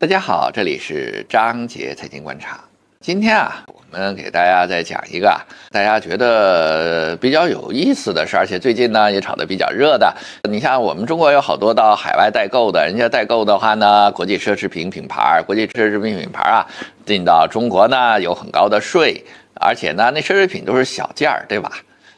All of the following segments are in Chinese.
大家好，这里是张杰财经观察。今天我们给大家再讲一个大家觉得比较有意思的事，而且最近呢也炒得比较热的。你像我们中国有好多到海外代购的，人家代购的话呢，国际奢侈品品牌进到中国呢有很高的税，而且呢那奢侈品都是小件儿，对吧？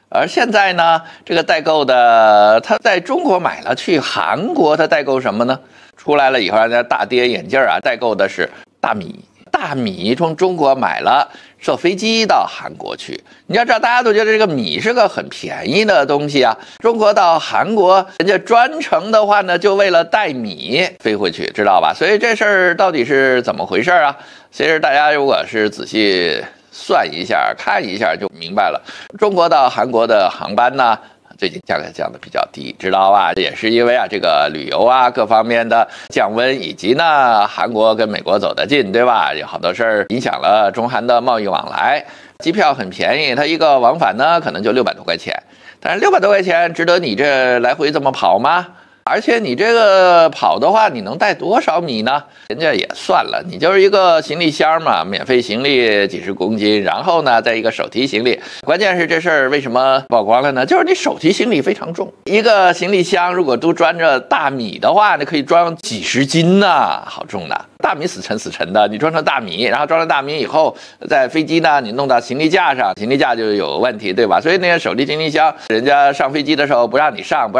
而现在呢，这个代购的他在中国买了，去韩国他代购什么呢？出来了以后，让人家大跌眼镜代购的是大米。大米从中国买了，坐飞机到韩国去。你要知道，大家都觉得这个米是个很便宜的东西啊。中国到韩国，人家专程的话呢，就为了带米飞回去，知道吧？所以这事儿到底是怎么回事啊？其实大家如果是仔细算一下、看一下就明白了。中国到韩国的航班呢，最近价格降得比较低，知道吧？也是因为这个旅游各方面的降温，以及呢韩国跟美国走得近，对吧？有好多事儿影响了中韩的贸易往来。机票很便宜，它一个往返呢可能就600多块钱，但是600多块钱值得你这来回这么跑吗？而且你这个跑的话，你能带多少米呢？人家也算了，你就是一个行李箱嘛，免费行李几十公斤，然后呢，再一个手提行李。关键是这事儿为什么曝光了呢？就是你手提行李非常重，一个行李箱如果都装着大米的话，那可以装几十斤呢，好重的。大米死沉的，你装成大米，然后装了大米以后，在飞机呢，你弄到行李架上，行李架就有问题，对吧？所以那些手提行李箱，人家上飞机的时候不让你上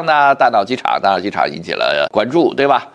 呢，大闹机场引起了关注，对吧？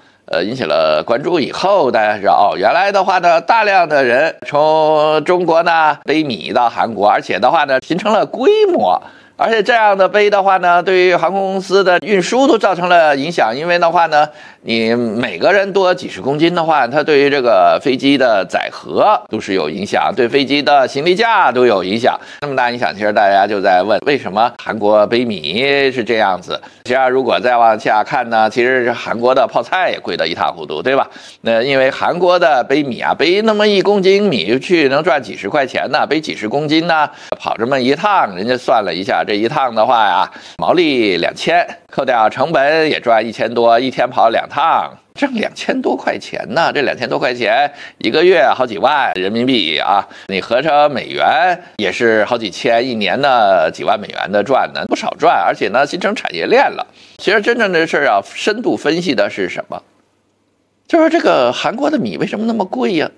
引起了关注以后，大家知道原来的话呢，大量的人从中国呢背米到韩国，而且的话呢，形成了规模。而且这样的背的话呢，对于航空公司的运输都造成了影响，因为的话呢，你每个人多几十公斤的话，它对于这个飞机的载荷都是有影响，对飞机的行李架都有影响。那么大影响，其实大家就在问，为什么韩国背米是这样子？其实如果再往下看呢，其实韩国的泡菜也贵得一塌糊涂，对吧？那因为韩国的背米背那么1公斤米去能赚几十块钱呢，背几十公斤呢，跑这么一趟，人家算了一下。这一趟的话毛利2000，扣掉成本也赚1000多，一天跑2趟，挣2000多块钱呢。这2000多块钱一个月好几万人民币你合成美元也是好几千，一年呢几万美元的赚呢，不少赚，而且呢形成产业链了。其实真正的事深度分析的是什么？就是这个韩国的米为什么那么贵呀？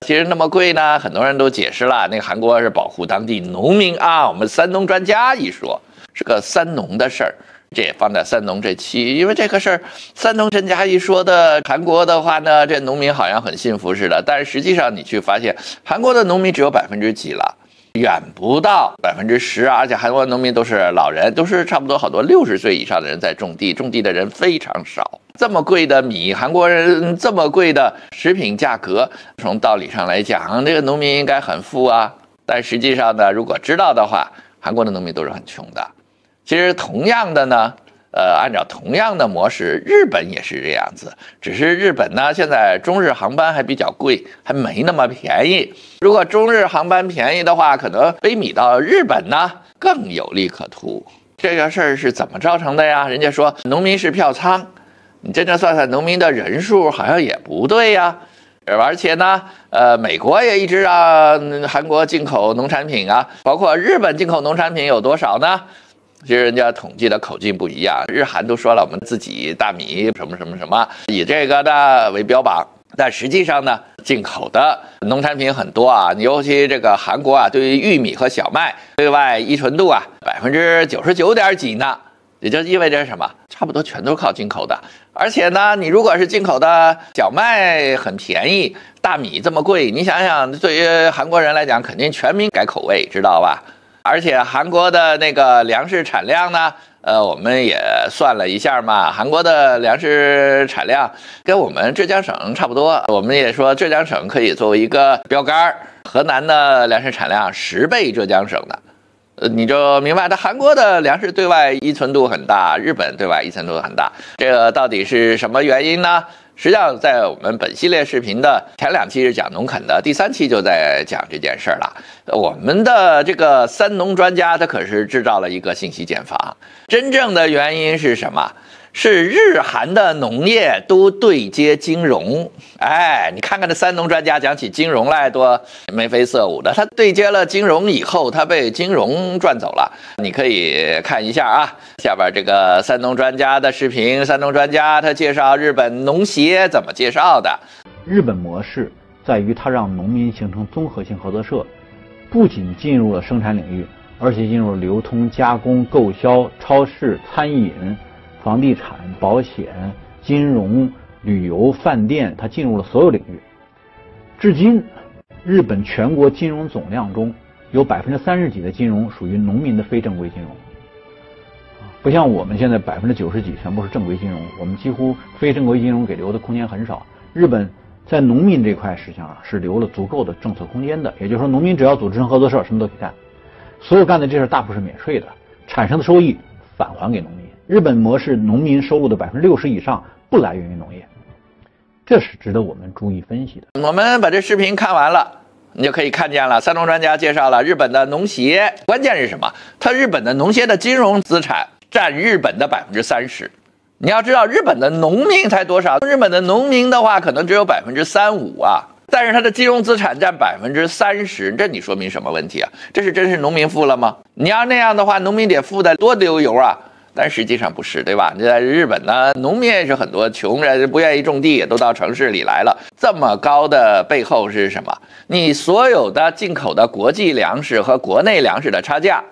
其实那么贵呢，很多人都解释了，那个韩国是保护当地农民我们三农专家一说是个三农的事儿，这也放在三农这期，因为这个事儿三农专家一说的，韩国的话呢，这农民好像很幸福似的，但是实际上你去发现，韩国的农民只有几%了。远不到10%，而且韩国农民都是老人，都是差不多好多60岁以上的人在种地的人非常少。这么贵的米，韩国人这么贵的食品价格，从道理上来讲，这个农民应该很富但实际上呢，如果知道的话，韩国的农民都是很穷的。其实同样的呢，按照同样的模式，日本也是这样子，只是日本呢，现在中日航班还比较贵，还没那么便宜。如果中日航班便宜的话，可能背米到日本呢更有利可图。这个事儿是怎么造成的呀？人家说农民是票仓，你真正算算农民的人数，好像也不对呀。而且呢，美国也一直让韩国进口农产品包括日本进口农产品有多少呢？其实人家统计的口径不一样，日韩都说了我们自己大米什么，以这个呢为标榜，但实际上呢，进口的农产品很多尤其这个韩国对于玉米和小麦对外依存度99.几呢，也就意味着什么？差不多全都靠进口的。而且呢，你如果是进口的小麦很便宜，大米这么贵，你想想，对于韩国人来讲，肯定全民改口味，知道吧？而且韩国的那个粮食产量呢，我们也算了一下嘛，韩国的粮食产量跟我们浙江省差不多，我们也说浙江省可以作为一个标杆，河南的粮食产量10倍浙江省的。你就明白，它韩国的粮食对外依存度很大，日本对外依存度很大，这个到底是什么原因呢？实际上，在我们本系列视频的前2期是讲农垦的，第3期就在讲这件事了。我们的这个三农专家，他可是制造了一个信息茧房。真正的原因是什么？是日韩的农业都对接金融。哎，你看看这三农专家讲起金融来多眉飞色舞的，他对接了金融以后，他被金融赚走了。你可以看一下啊，下边这个三农专家的视频，三农专家他介绍日本农协怎么介绍的。日本模式在于它让农民形成综合性合作社，不仅进入了生产领域，而且进入了流通、加工、购销、超市、餐饮、房地产、保险、金融、旅游、饭店，它进入了所有领域。至今，日本全国金融总量中有30%几的金融属于农民的非正规金融，不像我们现在90%几全部是正规金融，我们几乎非正规金融给留的空间很少。日本在农民这块实际上是留了足够的政策空间的，也就是说，农民只要组织成合作社，什么都可以干，所有干的这事大部分是免税的，产生的收益返还给农民。日本模式农民收入的60%以上不来源于农业，这是值得我们注意分析的。我们把这视频看完了，你就可以看见了，三农专家介绍了日本的农协，关键是什么？它日本的农协的金融资产占日本的30%。你要知道，日本的农民才多少？日本的农民的话，可能只有3%-5%啊，但是它的金融资产占30%，这你说明什么问题啊？这是真是农民富了吗？你要那样的话，农民得富得多流油啊！但实际上不是，对吧？在日本呢，农民也是很多穷人不愿意种地，也都到城市里来了。这么高的背后是什么？你所有的进口的国际粮食和国内粮食的差价，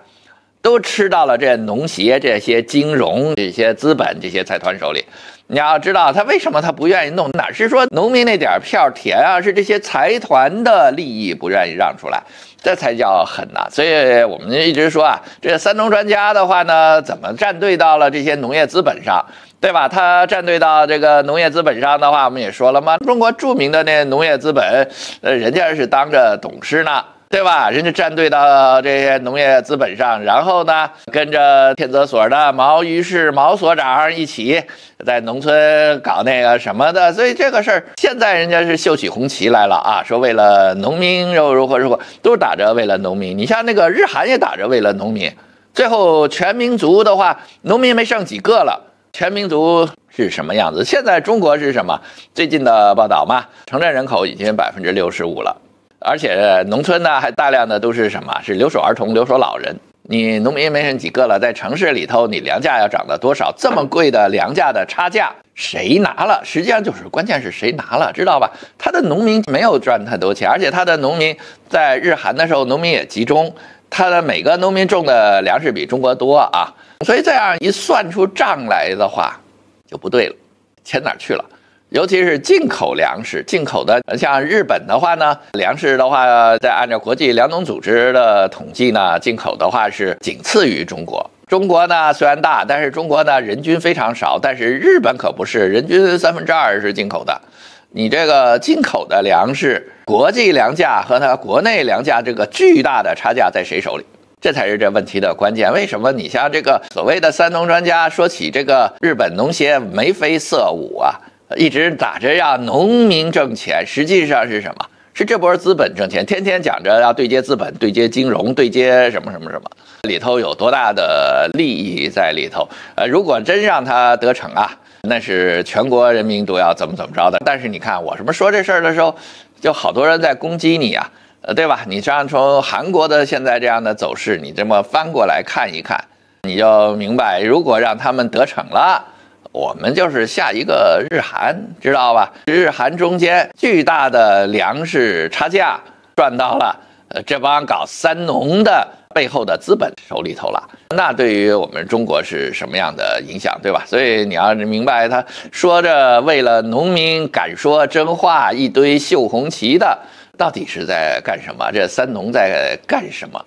都吃到了这农协、这些金融、这些资本、这些财团手里。你要知道，他为什么他不愿意弄？哪是说农民那点票田啊？是这些财团的利益不愿意让出来，这才叫狠呐！所以我们一直说啊，这三农专家的话呢，怎么站队到了这些农业资本上，对吧？他站队到这个农业资本上的话，我们也说了嘛，中国著名的那农业资本，人家是当着董事呢。对吧？人家站队到这些农业资本上，然后呢，跟着天泽所的毛于是毛所长一起在农村搞那个什么的，所以这个事儿现在人家是秀起红旗来了啊，说为了农民如何，都是打着为了农民。你像那个日韩也打着为了农民，最后全民族的话，农民没剩几个了。全民族是什么样子？现在中国是什么？最近的报道嘛，城镇人口已经65%了。而且农村呢，还大量的都是什么？是留守儿童、留守老人。你农民没剩几个了，在城市里头，你粮价要涨到多少？这么贵的粮价的差价，谁拿了？实际上就是关键是谁拿了，知道吧？他的农民没有赚太多钱，而且他的农民在日韩的时候，农民也集中，他的每个农民种的粮食比中国多啊，所以这样一算出账来的话，就不对了，钱哪儿去了？尤其是进口粮食，进口的像日本的话呢，粮食的话，在按照国际粮农组织的统计呢，进口的话是仅次于中国。中国呢虽然大，但是中国呢人均非常少，但是日本可不是，人均2/3是进口的。你这个进口的粮食，国际粮价和它国内粮价这个巨大的差价在谁手里？这才是这问题的关键。为什么你像这个所谓的三农专家说起这个日本农协眉飞色舞啊？一直打着让农民挣钱，实际上是什么？是这波资本挣钱，天天讲着要对接资本、对接金融、对接什么，里头有多大的利益在里头？如果真让他得逞啊，那是全国人民都要怎么着的。但是你看我什么说这事儿的时候，就好多人在攻击你啊，对吧？你这样从韩国的现在这样的走势，你这么翻过来看一看，你就明白，如果让他们得逞了。我们就是下一个日韩，知道吧？日韩中间巨大的粮食差价赚到了这帮搞三农的背后的资本手里头了，那对于我们中国是什么样的影响，对吧？所以你要明白，他说着为了农民敢说真话，一堆秀红旗的，到底是在干什么？这三农在干什么？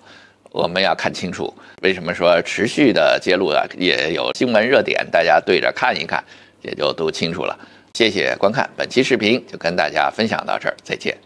我们要看清楚，为什么说持续的揭露啊，也有新闻热点，大家对着看一看，也就都清楚了。谢谢观看本期视频，就跟大家分享到这儿，再见。